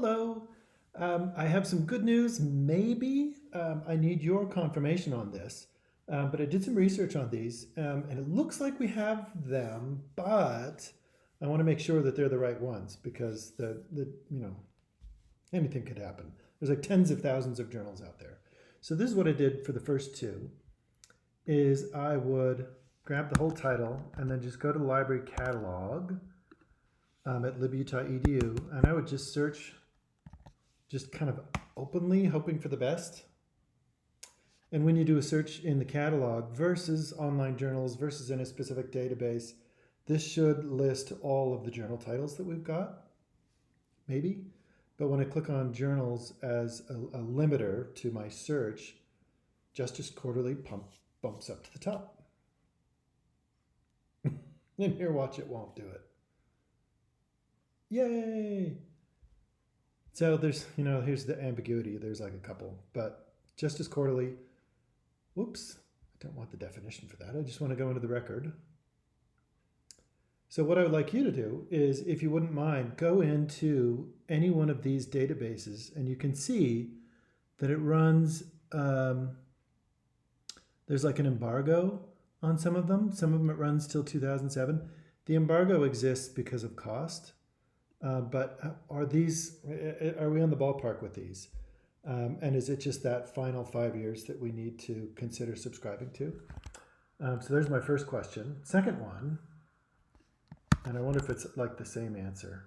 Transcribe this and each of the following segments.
Hello. I have some good news. Maybe I need your confirmation on this. But I did some research on these, and it looks like we have them, but I want to make sure that they're the right ones because anything could happen. There's like tens of thousands of journals out there. So this is what I did for the first two is I would grab the whole title and then just go to the library catalog at libutah.edu, and I would just search just kind of openly, hoping for the best. And when you do a search in the catalog versus online journals versus in a specific database, this should list all of the journal titles that we've got, maybe. But when I click on journals as a limiter to my search, Justice Quarterly bumps up to the top. And here, watch, it won't do it. Yay! So there's, here's the ambiguity. There's like a couple, but Justice Quarterly, whoops, I don't want the definition for that. I just want to go into the record. So what I would like you to do is, if you wouldn't mind, go into any one of these databases and you can see that it runs, there's like an embargo on some of them. Some of them it runs till 2007. The embargo exists because of cost. But are we on the ballpark with these? And is it just that final 5 years that we need to consider subscribing to? So there's my first question. Second one, and I wonder if it's like the same answer,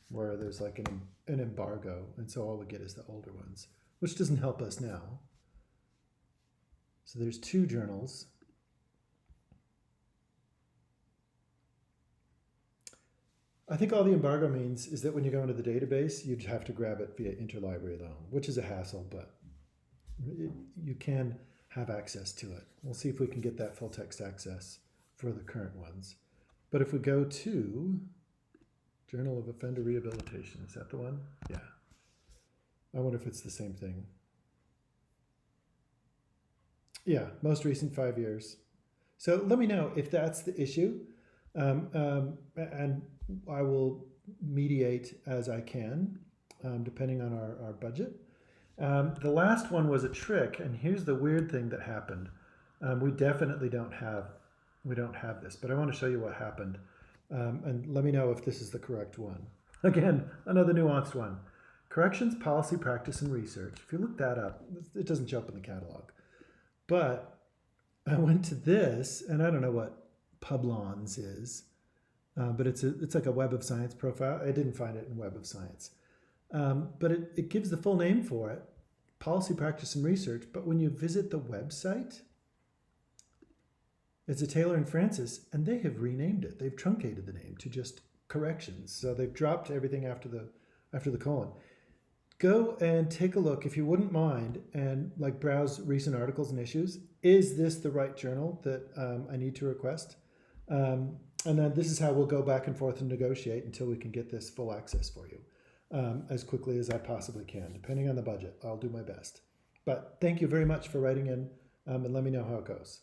where there's like an embargo, and so all we get is the older ones, which doesn't help us now. So there's two journals. I think all the embargo means is that when you go into the database, you'd have to grab it via interlibrary loan, which is a hassle, but you can have access to it. We'll see if we can get that full text access for the current ones. But if we go to Journal of Offender Rehabilitation, is that the one? Yeah. I wonder if it's the same thing. Yeah, most recent 5 years. So let me know if that's the issue. And I will mediate as I can, depending on our budget. The last one was a trick, and here's the weird thing that happened. We definitely don't have this, but I want to show you what happened, and let me know if this is the correct one. Again, another nuanced one. Corrections, Policy, Practice, and Research. If you look that up, it doesn't show up in the catalog. But I went to this, and I don't know what Publons is, but it's like a Web of Science profile. I didn't find it in Web of Science. But it gives the full name for it, Policy, Practice, and Research. But when you visit the website, it's a Taylor and Francis, and they have renamed it. They've truncated the name to just Corrections. So they've dropped everything after the colon. Go and take a look, if you wouldn't mind, and like browse recent articles and issues. Is this the right journal that I need to request? And then this is how we'll go back and forth and negotiate until we can get this full access for you as quickly as I possibly can. Depending on the budget, I'll do my best. But thank you very much for writing in, and let me know how it goes.